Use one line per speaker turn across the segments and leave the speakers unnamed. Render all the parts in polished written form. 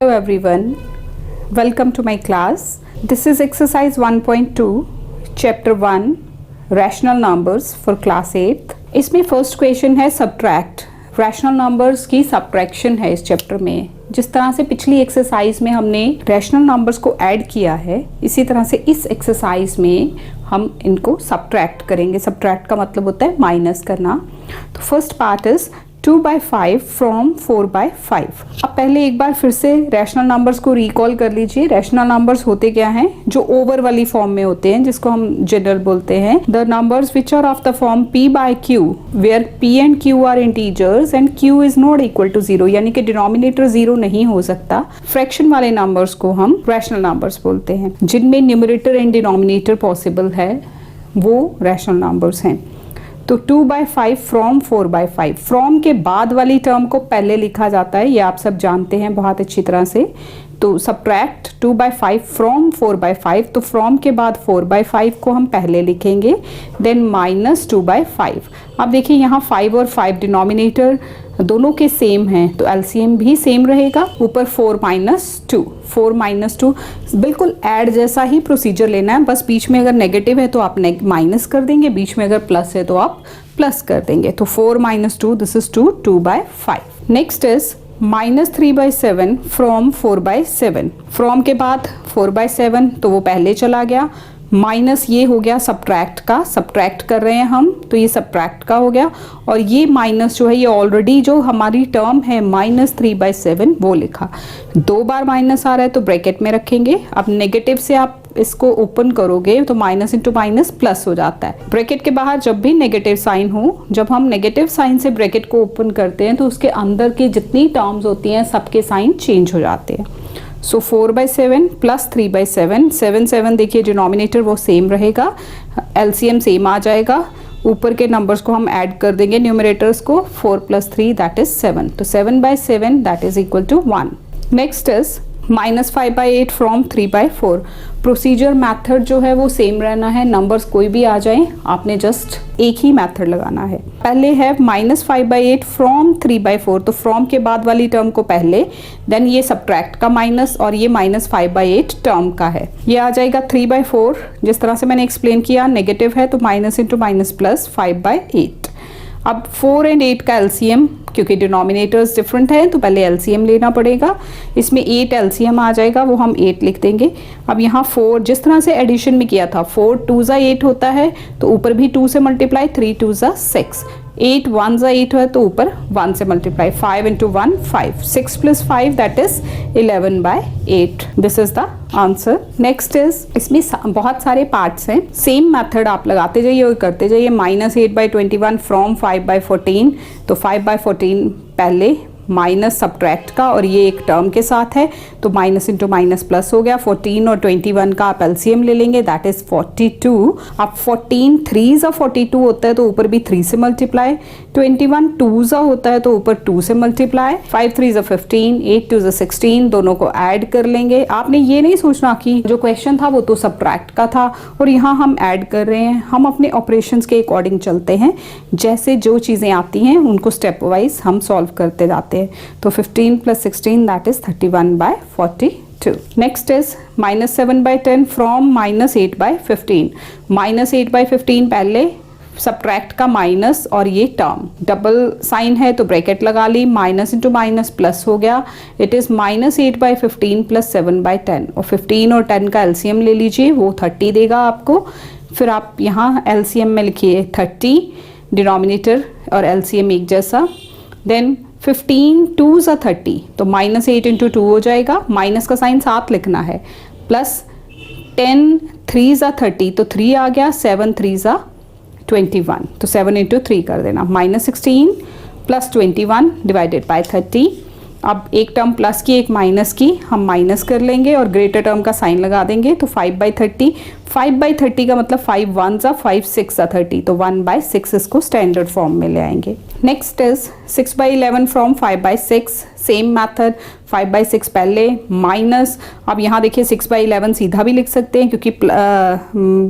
Hello everyone, welcome to my class. This is exercise 1.2 chapter 1 rational numbers for class 8. इसमें first question है subtract. Rational numbers की subtraction है इस chapter में। जिस तरह से पिछली एक्सरसाइज में हमने रैशनल नंबर्स को ऐड किया है, इसी तरह से इस एक्सरसाइज में हम इनको सब्ट्रैक्ट करेंगे। सब्ट्रैक्ट का मतलब होता है माइनस करना। तो फर्स्ट पार्ट इज 2/5 फ्रॉम 4/5। अब पहले एक बार फिर से रैशनल नंबर्स को रिकॉल कर लीजिए। रैशनल नंबर्स होते क्या हैं? जो ओवर वाली फॉर्म में होते हैं, जिसको हम जनरल बोलते हैं। The numbers which are of the form p/q where p and q are integers and q is not equal to 0, यानी कि डिनोमिनेटर 0 नहीं हो सकता। फ्रैक्शन वाले नंबर्स को हम रैशनल नंबर्स बोलते हैं। जिनमें न्यूमरेटर एंड डिनोमिनेटर पॉसिबल है वो रैशनल नंबर्स हैं। तो 2/5 फ्रॉम 4/5, फ्रॉम के बाद वाली टर्म को पहले लिखा जाता है, ये आप सब जानते हैं बहुत अच्छी तरह से। तो सब्ट्रैक्ट 2/5 फ्रॉम 4/5, तो फ्रॉम के बाद 4/5 को हम पहले लिखेंगे, देन माइनस 2/5। अब देखिए यहाँ 5 और 5 डिनोमिनेटर दोनों के सेम हैं, तो एलसीएम भी सेम रहेगा। ऊपर 4 - 2 बिल्कुल ऐड जैसा ही प्रोसीजर लेना है। बस बीच में अगर नेगेटिव है तो आप माइनस कर देंगे, बीच में अगर प्लस है तो आप प्लस कर देंगे। तो 4 - 2 this is 2/5। Next is -3/7 from 4/7। From के बाद 4/7 तो वो पहले चला गया, माइनस ये हो गया सब्ट्रैक्ट का, सब्ट्रैक्ट कर रहे हैं हम, तो ये सब्ट्रैक्ट का हो गया। और ये माइनस जो है ये ऑलरेडी जो हमारी टर्म है -3/7 वो लिखा। 2 बार माइनस आ रहा है तो ब्रैकेट में रखेंगे। अब नेगेटिव से आप इसको ओपन करोगे तो माइनस इंटू माइनस प्लस हो जाता है। ब्रैकेट के बाहर जब भी नेगेटिव साइन हो, जब हम नेगेटिव साइन से ब्रैकेट को ओपन करते हैं तो उसके अंदर की जितनी टर्म्स होती हैं सबके साइन चेंज हो जाते हैं। सो 4/7 प्लस 3/7, 7 देखिए डिनोमिनेटर वो सेम रहेगा, एलसीएम सेम आ जाएगा। ऊपर के नंबर्स को हम ऐड कर देंगे न्यूमरेटर्स को, 4 + 3 दैट इज 7। तो 7/7 that is equal to 1। Next is -5/8 from 3/4। Procedure method जो है वो सेम रहना है, नंबर्स कोई भी आ जाए आपने जस्ट एक ही मेथड लगाना है। पहले है -5/8 फ्रॉम 3/4, तो फ्रॉम के बाद वाली टर्म को पहले, देन ये सब्ट्रैक्ट का माइनस और ये -5/8 टर्म का है। ये आ जाएगा 3/4। जिस तरह से मैंने एक्सप्लेन किया, नेगेटिव है तो माइनस इंटू माइनस प्लस 5/8। अब 4 और 8 का एलसीएम, क्योंकि डिनोमिनेटर्स डिफरेंट है तो पहले एलसीएम लेना पड़ेगा। इसमें 8 एलसीएम आ जाएगा, वो हम 8 लिख देंगे। अब यहाँ 4 जिस तरह से एडिशन में किया था, 4 2 ज़ा 8 होता है तो ऊपर भी 2 से मल्टीप्लाई, 3 2 ज़ा 6, 8 1 ज़ा 8 है तो ऊपर 1 से multiply, 5 × 1 5, 6 + 5 that is 11/8। This is the answer. Next is, इसमें बहुत सारे पार्ट्स हैं, सेम मेथड आप लगाते जाइए और करते जाइए। -8/21 फ्रॉम 5/14, तो 5/14 पहले माइनस सब्ट्रैक्ट का और ये एक टर्म के साथ है तो माइनस इंटू माइनस प्लस हो गया। 14 और 21 का आप एलसीएम ले लेंगे, दैट इज 42। अब 14 3 ज़ा 42 होता है तो ऊपर भी 3 से मल्टीप्लाई, 21 2 ज़ा होता है तो ऊपर 2 से मल्टीप्लाई, 5 3 ज़ा 15, 8 2 ज़ा 16, दोनों को ऐड कर लेंगे। आपने ये नहीं सोचना कि जो क्वेश्चन था वो तो सब्ट्रैक्ट का था और यहाँ हम ऐड कर रहे हैं। हम अपने ऑपरेशंस के अकॉर्डिंग चलते हैं, जैसे जो चीज़ें आती हैं उनको स्टेप वाइज हम सॉल्व करते जाते हैं। तो 15 + 16 that is 31/42। Next is -7/10 from -8/15। -8/15 पहले सब्ट्रैक्ट का माइनस और ये टर्म डबल साइन है तो ब्रैकेट लगा ली, माइनस इंटू माइनस प्लस हो गया। इट इज -8/15 + 7/10 और 15 और 10 का एलसीएम ले लीजिए, वो 30 देगा आपको। फिर आप यहाँ एलसीएम में लिखिए 30, डिनोमिनेटर और एलसीएम एक जैसा। देन 15 2 ज़ा 30, तो -8 × 2 हो जाएगा, माइनस का साइन साथ लिखना है, प्लस 10 3 ज़ा 30, तो 3 आ गया, 7 3 ज़ा 21, तो 7 × 3 कर देना, -16 + 21 / 30। अब एक टर्म प्लस की एक माइनस की, हम माइनस कर लेंगे और ग्रेटर टर्म का साइन लगा देंगे, तो 5/30। 5/30 का मतलब 5 1 ज़ा 5 6 ज़ा 30, तो 1/6 इसको स्टैंडर्ड फॉर्म में ले आएंगे। Next is 6/11 from 5/6, same method. 5/6 पहले माइनस, अब यहाँ देखिए 6/11 सीधा भी लिख सकते हैं क्योंकि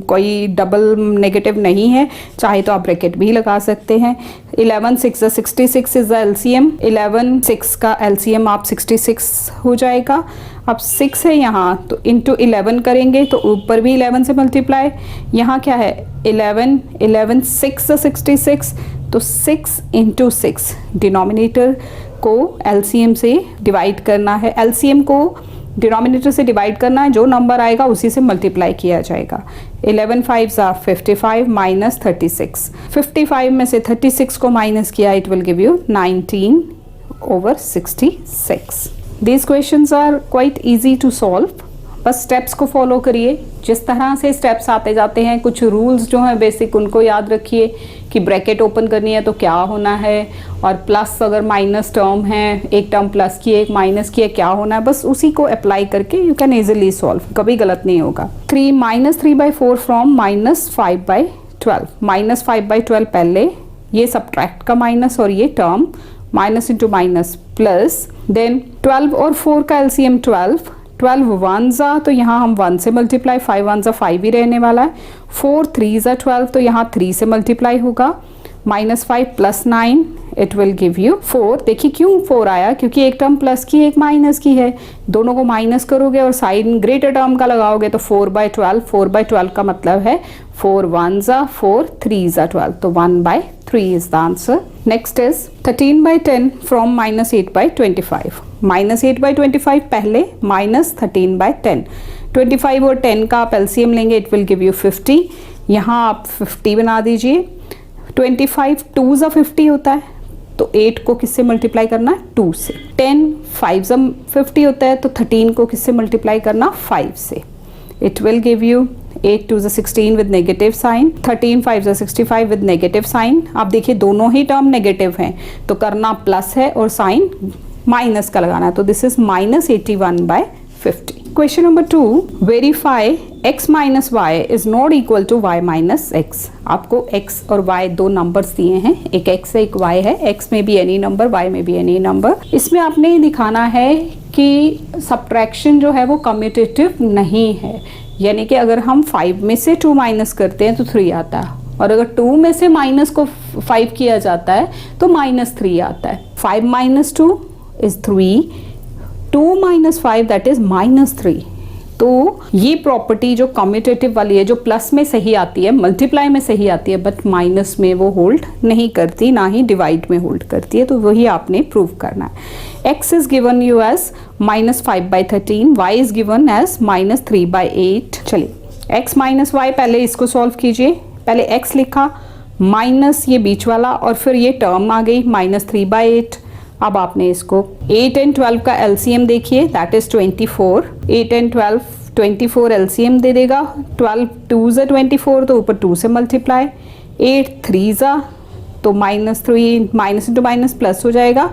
कोई डबल नेगेटिव नहीं है, चाहे तो आप ब्रैकेट भी लगा सकते हैं। 11 6 66 इज द एलसीएम, 11 6 का एलसीएम आप 66 हो जाएगा। अब 6 है यहाँ तो इंटू 11 करेंगे तो ऊपर भी 11 से मल्टीप्लाई, यहाँ क्या है 11 11 6 66, तो 6 इंटू 6 डिनोमिनेटर को एलसीएम से डिवाइड करना है, एलसीएम को डिनोमिनेटर से डिवाइड करना है, जो नंबर आएगा उसी से मल्टीप्लाई किया जाएगा। 11 5 55 माइनस 36, 55 में से 36 को माइनस किया, it will give you 19/66। These questions are quite easy to solve, बस स्टेप्स को फॉलो करिए। जिस तरह से स्टेप्स आते जाते हैं, कुछ रूल्स जो हैं बेसिक उनको याद रखिए कि ब्रैकेट ओपन करनी है तो क्या होना है, और प्लस अगर माइनस टर्म है, एक टर्म प्लस की एक माइनस की है, क्या होना है, बस उसी को अप्लाई करके यू कैन इजीली सॉल्व, कभी गलत नहीं होगा। 3 फ्रॉम -5/12, -5/12 पहले, ये सब्ट्रैक्ट का माइनस और ये term minus into minus plus, then 12 और 4 का एलसीएम 12 1 ज़ा तो यहाँ हम 1 से मल्टीप्लाई, 5 1 ज़ा 5 ही रहने वाला है, 4 3 ज़ा 12 तो यहाँ 3 से मल्टीप्लाई होगा, -5 + 9 इट विल गिव यू 4। देखिए क्यों 4 आया, क्योंकि एक टर्म प्लस की एक माइनस की है, दोनों को माइनस करोगे और साइन ग्रेटर टर्म का लगाओगे तो 4/12, 4/12 का मतलब है 4 1 ज़ा 4, 3 ज़ा 12, तो 1/3 is the answer. Next is 13/10 from -8/25, -8/25 पहले माइनस 13/10, 25 और 10 का आप एलसीएम लेंगे, इट विल गिव यू 50, यहाँ आप 50 बना दीजिए। 25 2 ज़ा 50 होता है तो 8 को किससे मल्टीप्लाई करना है, 2 से। 10 5 ज़ा 50 होता है तो 13 को किससे मल्टीप्लाई करना, 5 से। इट विल गिव यू 8 2 ज़ा 16 विद नेगेटिव साइन, 13 5 ज़ा 65 विद नेगेटिव साइन। आप देखिए दोनों ही टर्म नेगेटिव हैं तो करना प्लस है और साइन माइनस का लगाना है, तो this is -81/50। Question number 2, verify x minus Y is not equal to y minus X. आपको x और y दो नंबर्स दिए हैं, एक x है एक y है, x में भी एनी नंबर, y में भी एनी नंबर। इसमें आपने दिखाना है कि सब्ट्रैक्शन जो है वो कम्यूटेटिव नहीं है, यानी कि अगर हम 5 में से 2 माइनस करते हैं तो 3 आता है, और अगर 2 में से माइनस को 5 किया जाता है तो -3 आता है। 5 - 2 इज 3, 2 - 5 दैट इज -3। तो ये प्रॉपर्टी जो कम्यूटेटिव वाली है, जो प्लस में सही आती है, मल्टीप्लाई में सही आती है, बट माइनस में वो होल्ड नहीं करती, ना ही डिवाइड में होल्ड करती है, तो वही आपने प्रूव करना है। x is given you as -5/13, y is given as -3/8। चलिए x माइनस वाई, पहले इसको सॉल्व कीजिए। पहले x लिखा, माइनस ये बीच वाला, और फिर ये टर्म आ गई -3/8। अब आपने इसको 8 और 12 का एलसीएम देखिए, दैट इज 24। 8 और 12 24 एलसीएम दे देगा, 12 2 ज़ा 24 तो ऊपर 2 से मल्टीप्लाई, 8 3 ज़ा तो -3 माइनस इंटू माइनस प्लस हो जाएगा,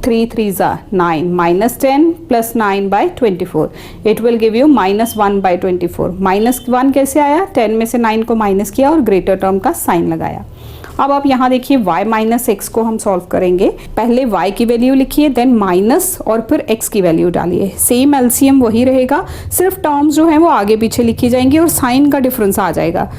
3 3 ज़ा 9, -10 + 9/24 इट विल गिव यू -1/24। -1 कैसे आया, 10 में से 9 को माइनस किया और ग्रेटर टर्म का साइन लगाया। अब आप यहाँ देखिए y माइनस एक्स को हम सॉल्व करेंगे। पहले y की वैल्यू लिखिए, देन माइनस और फिर x की वैल्यू डालिए। सेम एलसीएम वही रहेगा, सिर्फ टर्म्स जो हैं वो आगे पीछे लिखी जाएंगी और साइन का डिफरेंस आ जाएगा।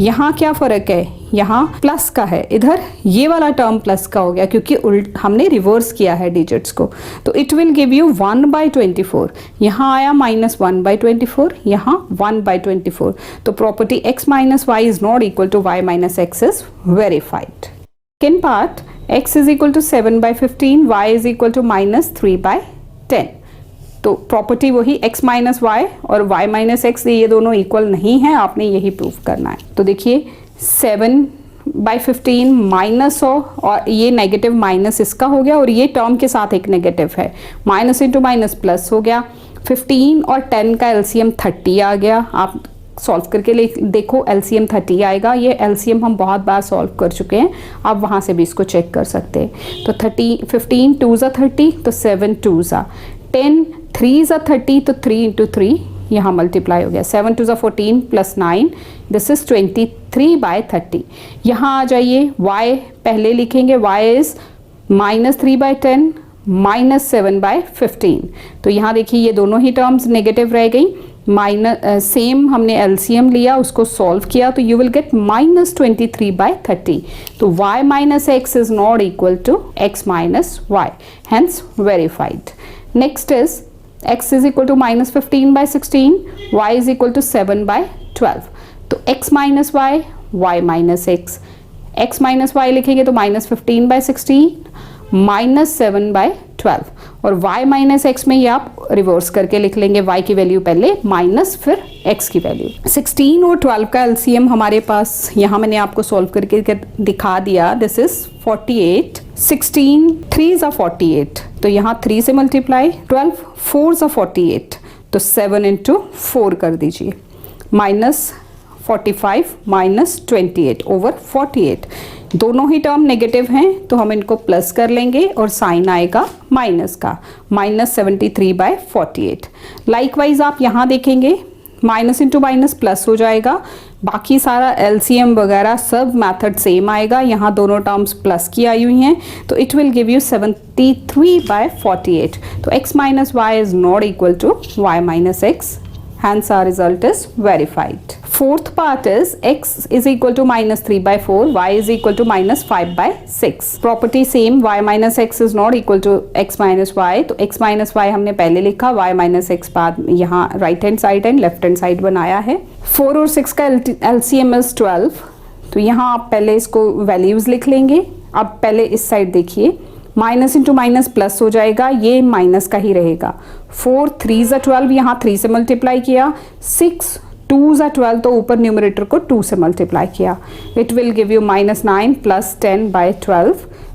यहाँ क्या फ़र्क है, यहाँ प्लस का है, इधर ये वाला टर्म प्लस का हो गया क्योंकि उल्ट हमने रिवर्स किया है डिजिट्स को, तो इट विल गिव यू 1/24। यहाँ आया -1/24, यहाँ 1/24, तो property x minus Y is not equal to y minus X is verified. Second part, x is equal to 7/15, y is equal to -3/10। तो प्रॉपर्टी वही x माइनस वाई और y minus X, ये दोनों equal नहीं है, आपने यही prove करना है। तो देखिए 7/15 माइनस हो, और ये नेगेटिव माइनस इसका हो गया, और ये टर्म के साथ एक नेगेटिव है, माइनस इंटू माइनस प्लस हो गया। 15 और 10 का एलसीएम 30 आ गया। आप सॉल्व करके देखो, एलसीएम 30 आएगा। ये एलसीएम हम बहुत बार सॉल्व कर चुके हैं, आप वहाँ से भी इसको चेक कर सकते हैं। तो 15 2 ज़ा 30 तो 7 2 ज़ा 10, 3 ज़ा 30 तो 3 × 3 यहाँ मल्टीप्लाई हो गया, 7 2 ज़ा 14 + 9 दिस इज 23/30। यहाँ आ जाइए, y पहले लिखेंगे, y इज -3/10 -7/15। तो यहाँ देखिए ये दोनों ही टर्म्स नेगेटिव रह गई। सेम हमने एलसीएम लिया, उसको सॉल्व किया, तो यू विल गेट -23/30। तो y minus x is not equal to x minus y, hence verified. Next is x is equal to -15/16, y is equal to 7/12। तो x minus y, y minus x, x minus y लिखेंगे तो -15/16 -7/12, और y minus x में ये आप reverse करके लिख लेंगे, y की वैल्यू पहले माइनस फिर x की वैल्यू। 16 और 12 का एलसीएम हमारे पास यहाँ मैंने आपको सॉल्व करके दिखा दिया। दिस इज 48, 16 3s are 48, तो यहाँ 3 से मल्टीप्लाई, 12 4s are 48, तो 7 into 4 कर दीजिए, -45 -28 ओवर 48। दोनों ही टर्म नेगेटिव हैं तो हम इनको प्लस कर लेंगे और साइन आएगा माइनस का, -73/48। लाइकवाइज आप यहाँ देखेंगे माइनस इंटू माइनस प्लस हो जाएगा, बाकी सारा एलसीएम वगैरह सब मेथड सेम आएगा। यहाँ दोनों टर्म्स प्लस की आई हुई हैं तो इट विल गिव यू 73/48। तो x minus y is not equal to y minus x, hence our result is verified. Fourth part is x is equal to -3/4, y is equal to -5/6. Property same, y minus x is not equal to x minus y, तो x minus y हमने पहले लिखा, y minus x बाद यहाँ right hand side and left hand side बनाया है। 4 और 6 का LCM is 12, तो यहाँ आप पहले इसको वैल्यूज लिख लेंगे। अब पहले इस साइड देखिए, माइनस इंटू माइनस प्लस हो जाएगा, ये माइनस का ही रहेगा। 4 3s are 12, यहाँ 3 से मल्टीप्लाई किया, 6 2s are 12, तो ऊपर न्यूमरेटर को 2 से मल्टीप्लाई किया। It will give you -9 + 10/12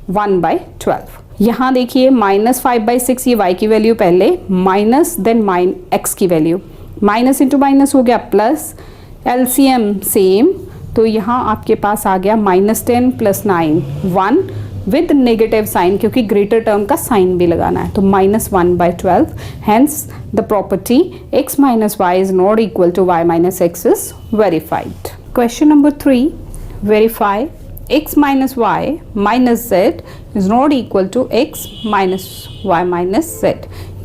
1/12। यहाँ देखिए -5/6, ये y की वैल्यू पहले, माइनस देन x की वैल्यू, माइनस इंटू माइनस हो गया प्लस, एलसीएम सेम, तो यहाँ आपके पास आ गया -10 + 9 1 विद नेगेटिव साइन, क्योंकि ग्रेटर टर्म का साइन भी लगाना है, तो -1/12। Hence the property x minus y is not equal to y minus x is verified. Question number 3, verify x minus y minus z is not equal to x minus y minus z।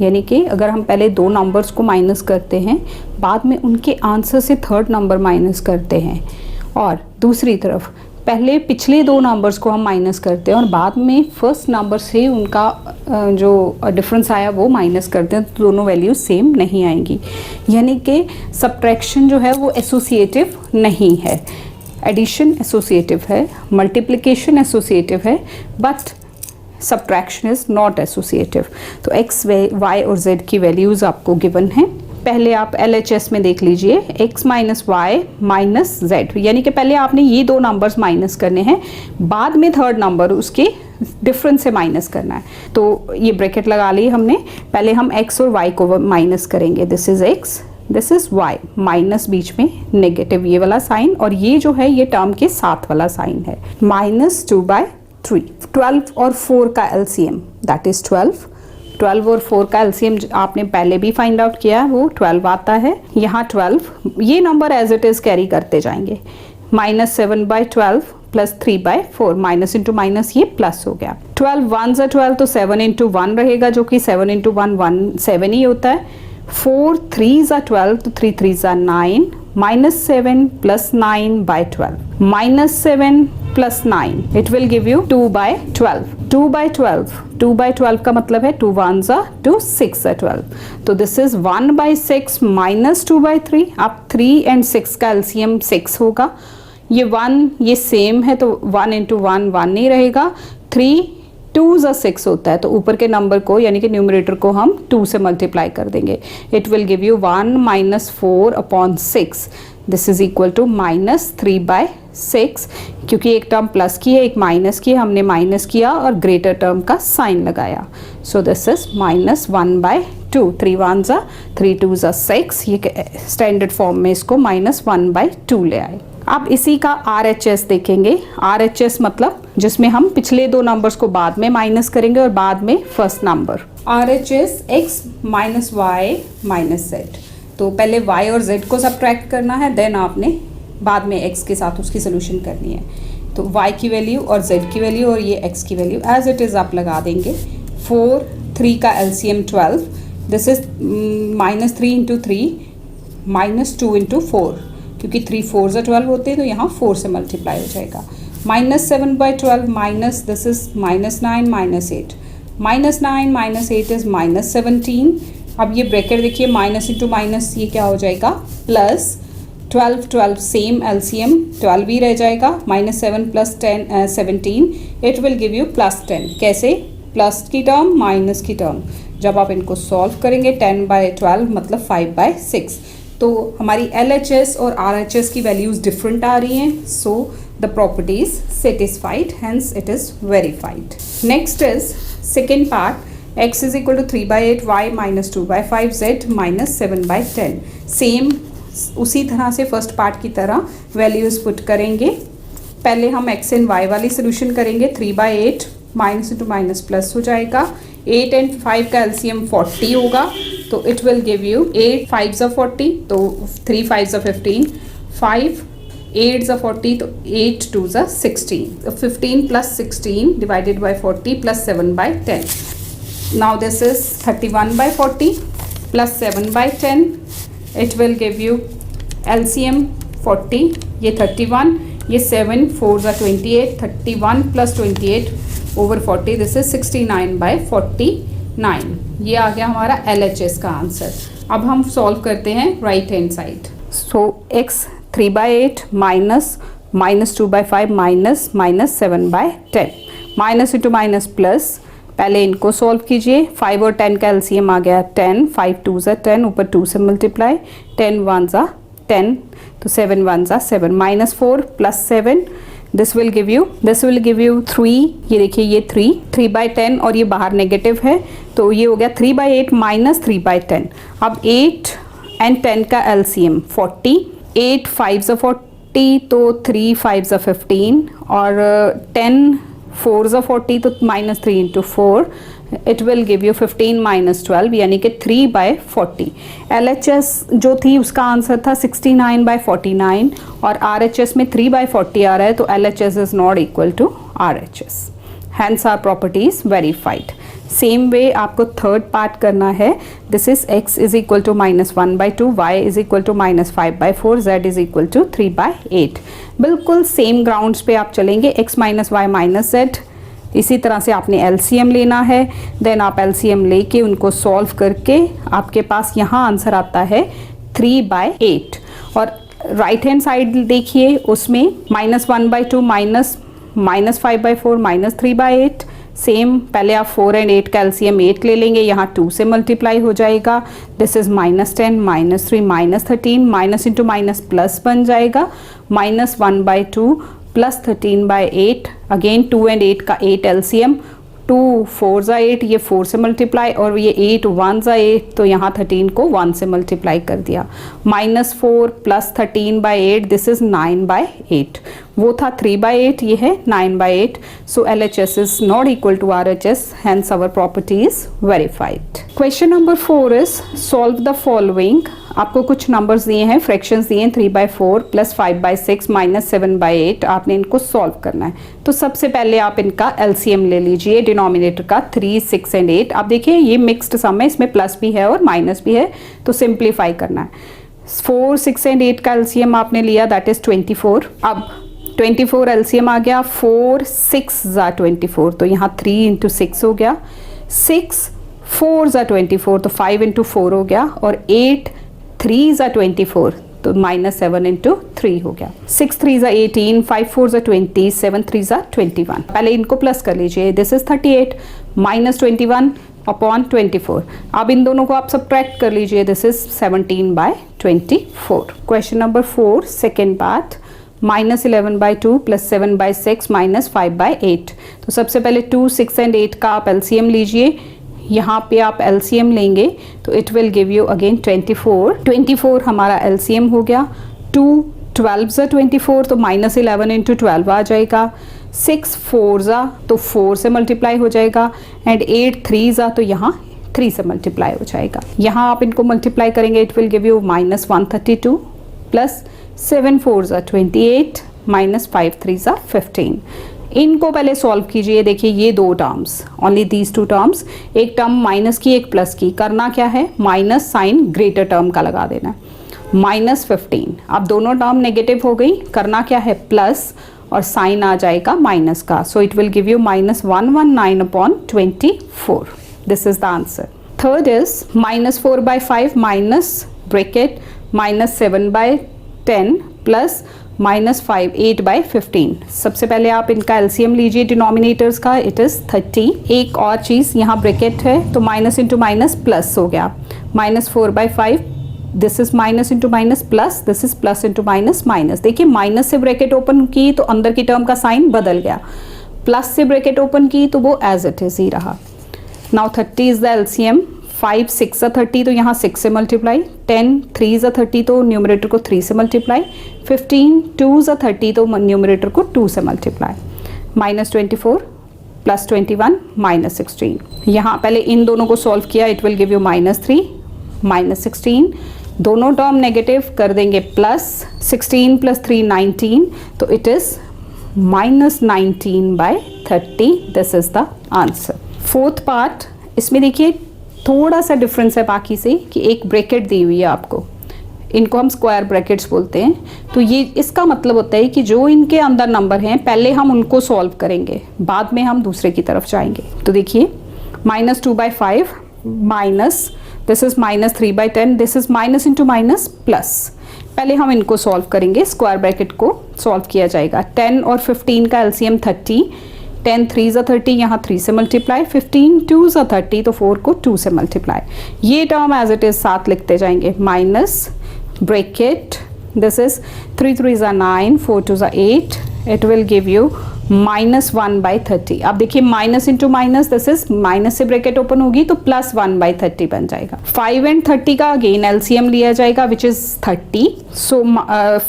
यानी कि अगर हम पहले दो numbers को minus करते हैं, बाद में उनके आंसर से थर्ड नंबर माइनस करते हैं, और दूसरी तरफ पहले पिछले दो नंबर्स को हम माइनस करते हैं और बाद में फर्स्ट नंबर से उनका जो डिफरेंस आया वो माइनस करते हैं, तो दोनों वैल्यूज सेम नहीं आएंगी। यानी कि सब्ट्रैक्शन जो है वो एसोसिएटिव नहीं है, एडिशन एसोसिएटिव है, मल्टीप्लिकेशन एसोसिएटिव है, but subtraction is not associative. तो x, y और z की वैल्यूज़ आपको गिवन हैं। पहले आप LHS में देख लीजिए, x minus y minus z, यानी कि पहले आपने ये दो नंबर्स माइनस करने हैं, बाद में थर्ड नंबर उसके डिफरेंस से माइनस करना है। तो ये ब्रैकेट लगा ली हमने, पहले हम x और y को माइनस करेंगे। This is x, this is y, minus बीच में नेगेटिव ये वाला साइन, और ये जो है ये टर्म के साथ वाला साइन है, -2/3। 12 और 4 का LCM दैट इज 12 और 4 का एलसीएम आपने पहले भी फाइंड आउट किया, वो 12 आता है। यहाँ 12, ये number as it is carry करते जाएंगे, -7/12 + 3/4, माइनस इंटू माइनस ये प्लस हो गया। 12 1s are 12, तो 7 into 1 रहेगा, जो कि 7 into 1 7 ही होता है। 4 3s are 12, तो 3 3s are 9, -7 + 9/12, -7 + 9, it will give you 2/12। 2/12 का मतलब है 2 1s are 2, 6 are 12, तो दिस इज 1/6 - 2/3। अब 3 and 6 का एलसीएम 6 होगा, ये 1 ये सेम है, तो 1 into 1 1 नहीं रहेगा, 3 2s are 6 होता है, तो ऊपर के नंबर को यानी कि न्यूमरेटर को हम 2 से मल्टीप्लाई कर देंगे। It will give you 1 - 4/6, this is equal to -3/6, क्योंकि एक टर्म प्लस की है एक माइनस की है, हमने माइनस किया और ग्रेटर टर्म का साइन लगाया, so this is -1/2। 3 1s are 3 2s are 6, ये स्टैंडर्ड फॉर्म में इसको -1/2 ले आए। अब इसी का RHS देखेंगे। RHS मतलब जिसमें हम पिछले दो नंबर्स को बाद में माइनस करेंगे और बाद में first number. RHS x - y - z, तो पहले y और z को सब्ट्रैक्ट करना है, देन आपने बाद में x के साथ उसकी सोल्यूशन करनी है। तो y की वैल्यू और z की वैल्यू और ये x की वैल्यू एज इट इज़ आप लगा देंगे। 4 3 का LCM 12, this is -3 into 3 -2 into 4, क्योंकि 3 4 12 होते हैं तो यहाँ 4 से मल्टीप्लाई हो जाएगा। -7/12 माइनस, दिस इज -9 -8, -9 -8 इज -17। अब ये ब्रैकेट देखिए, माइनस इंटू माइनस ये क्या हो जाएगा प्लस, 12 12 सेम LCM 12 ही रह जाएगा, -7 + 10 17, इट विल गिव यू +10। कैसे? प्लस की टर्म माइनस की टर्म, जब आप इनको सॉल्व करेंगे 10/12 मतलब 5/6, तो हमारी LHS और RHS की वैल्यूज़ डिफरेंट आ रही हैं, so the property is satisfied, hence it is verified. Next is second part, x is equal to 3/8, y -2/5, z -7/10। Same उसी तरह से फर्स्ट पार्ट की तरह वैल्यूज़ पुट करेंगे। पहले हम x एंड y वाली सोल्यूशन करेंगे। 3/8 माइनस इंटू माइनस प्लस हो जाएगा। 8 and 5 का LCM 40 होगा, तो it will give you 8 5s 40, तो 3 5s 15, 5 8s 40, तो 8 2s 16, 15 + 16 divided by 40 + 7/10. Now this is 31/40 plus 7/10. It will give you LCM 40, ये 31, ये 7 4s 28, 31 + 28 over 40, this is 69/49। ये आ गया हमारा LHS का आंसर। अब हम सॉल्व करते हैं राइट हैंड साइड। सो x 3/8 minus -2/5 minus -7/10, minus into minus plus, पहले इनको सॉल्व कीजिए। 5 और 10 का LCM आ गया 10, 5 2s 10, ऊपर 2 से मल्टीप्लाई, 10 1s 10, तो 7 1s 7, -4 + 7, this will give you 3, ये देखिए ये 3/10 और ये बाहर नेगेटिव है, तो ये हो गया 3/8 माइनस 3/10। अब 8 and 10 का LCM 40, 8 5s 40, तो 3 5s 15, और 10 4s 40, तो -3 into 4, it will give you 15 - 12, यानी कि 3/40। LHS जो थी उसका आंसर था 69/49 और RHS में 3/40 आ रहा है, तो LHS is not equal to RHS, hence our property is verified. Same way आपको थर्ड पार्ट करना है। This is x is equal to -1/2, y is equal to -5/4, z is equal to 3/8। बिल्कुल सेम ग्राउंड्स पे आप चलेंगे, x - y - z। इसी तरह से आपने LCM लेना है, देन आप LCM लेके उनको सॉल्व करके आपके पास यहाँ आंसर आता है 3/8। और राइट हैंड साइड देखिए, उसमें -1/2 -5/4 -3/8। सेम, पहले आप 4 and 8 का LCM 8 ले लेंगे, यहाँ 2 से मल्टीप्लाई हो जाएगा। This is -10 -3 -13, minus into minus plus बन जाएगा, -1/2 + 13/8, अगेन 2 and 8 का 8 LCM, 2 4s 8, ये 4 से मल्टीप्लाई, और ये 8 1s 8, तो यहाँ 13 को 1 से मल्टीप्लाई कर दिया। -4 + 13/8, दिस इज 9/8, वो था 3/8, ये है 9/8, so LHS is not equal to RHS, hence our property is verified. Question number 4 is solve the following. आपको कुछ नंबर्स दिए हैं, फ्रैक्शंस दिए हैं, 3/4 + 5/6 -7/8, आपने इनको सॉल्व करना है। तो सबसे पहले आप इनका LCM ले लीजिए, डिनोमिनेटर का 3 6 and 8। आप देखिए ये मिक्स्ड सम है, इसमें प्लस भी है और माइनस भी है, तो सिंप्लीफाई करना है। 4 6 and 8 का LCM आपने लिया, दैट इज 24। अब 24 LCM आ गया, 4 6 = 24, तो यहाँ 3 × 6 हो गया, 6 4 = 24, तो 5 × 4 हो गया, और 8 3 = 24, तो -7 × 3 हो गया। 6 3 = 18, 5 4 = 20, 7 3 = 21। पहले इनको प्लस कर लीजिए, दिस इज 38 -21/24। अब इन दोनों को आप सब्ट्रैक्ट कर लीजिए, this is 17/24। Question number 4 second part, -11/2 + 7/6 -5/8। तो सबसे पहले 2 6 and 8 का आप LCM लीजिए, यहाँ पे आप LCM लेंगे तो it will give you again 24 हमारा LCM हो गया। 2 12s 24, तो -11 × 12 आ जाएगा। 6 4s तो 4 से मल्टीप्लाई हो जाएगा, एंड 8 3s तो यहाँ 3 से मल्टीप्लाई हो जाएगा। यहाँ आप इनको मल्टीप्लाई करेंगे, it will give you -132 + 7 4s 28 -5 3s 15। इनको पहले सॉल्व कीजिए। देखिए ये दो terms, only these two terms, एक टर्म माइनस की एक प्लस की, करना क्या है, माइनस साइन ग्रेटर टर्म का लगा देना है, -15। अब दोनों टर्म नेगेटिव हो गई, करना क्या है, प्लस और साइन आ जाएगा माइनस का, so it will give you -119/24। This is the answer. Third is -4/5 minus bracket -7/10 plus -5 8/15। सबसे पहले आप इनका एलसीएम लीजिए डिनोमिनेटर्स का, इट इज 30। एक और चीज़, यहाँ ब्रैकेट है तो माइनस इंटू माइनस प्लस हो गया, -4/5, this is minus into minus plus, this is plus into minus minus. देखिए माइनस से ब्रैकेट ओपन की तो अंदर की टर्म का साइन बदल गया, प्लस से ब्रैकेट ओपन की तो वो एज इट इज ही रहा। नाउ 30 इज द एलसीएम, 5 6 30 तो यहाँ 6 से मल्टीप्लाई, 10 3 30 तो न्यूमरेटर को 3 से मल्टीप्लाई, 15 2 30 तो न्यूमरेटर को 2 से मल्टीप्लाई, -24 +21 -16। यहाँ पहले इन दोनों को सॉल्व किया, इट विल गिव यू -3 -16, दोनों टर्म नेगेटिव कर देंगे प्लस, 16 + 3 19, तो it is -19/30। This is the answer. Fourth part, इसमें देखिए थोड़ा सा डिफरेंस है बाकी से कि एक ब्रैकेट दी हुई है आपको, इनको हम स्क्वायर ब्रैकेट्स बोलते हैं। तो ये इसका मतलब होता है कि जो इनके अंदर नंबर हैं पहले हम उनको सॉल्व करेंगे, बाद में हम दूसरे की तरफ जाएंगे। तो देखिए -2/5 minus, this is -3/10, this is minus into minus plus. पहले हम इनको सॉल्व करेंगे, स्क्वायर ब्रैकेट को सॉल्व किया जाएगा। 10 और 15 का एलसीएम 30, 10 3 30, यहाँ 3 से मल्टीप्लाई, 15 2 30 तो 4 को 2 से मल्टीप्लाई। ये टर्म एज इट इज साथ लिखते जाएंगे, minus bracket, this is 3 3 9, 4 2 8, it will give you -1/30। अब देखिए minus into minus, this is minus से ब्रैकेट ओपन होगी तो +1/30 बन जाएगा। 5 and 30 का अगेन एलसीएम लिया जाएगा विच इज 30, सो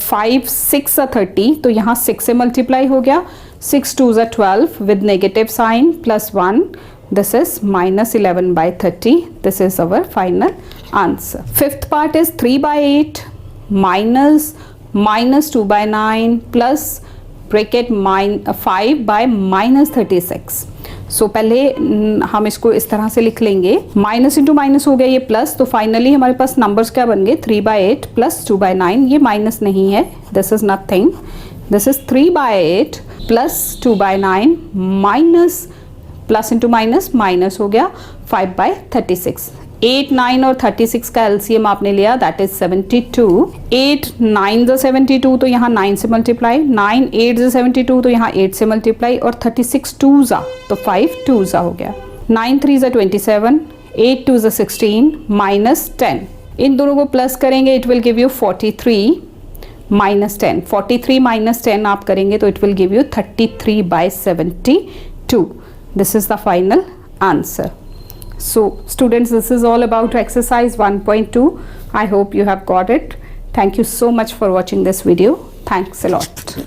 5 6 30 तो यहाँ 6 से मल्टीप्लाई हो गया, 6 2 12 with negative sign +1, this is -11/30. This is our final answer. Fifth part is 3/8 minus -2/9 plus bracket 5 by -36. सो पहले हम इसको इस तरह से लिख लेंगे, माइनस इंटू माइनस हो गया ये प्लस, तो फाइनली हमारे पास नंबर्स क्या बन गए, 3/8 + 2/9। ये माइनस नहीं है, this is nothing, this is 3/8 + 2/9 minus, plus into minus minus हो गया 5/36। 8 9 और 36 का एलसीएम आपने लिया, दैट इज 72। 8 9 = 72 तो यहाँ 9 से मल्टीप्लाई, 9 8 = 72 तो यहाँ 8 से मल्टीप्लाई, और 36 2 तो 5 2 हो गया, 9 3 = 27, 8 2 = 16 -10। इन दोनों को प्लस करेंगे, इट विल गिव यू 43 -10। 43 -10 आप करेंगे तो it will give you 33/72। This is the final answer. So students, this is all about exercise 1.2. I hope you have got it. Thank you so much for watching this video. Thanks a lot.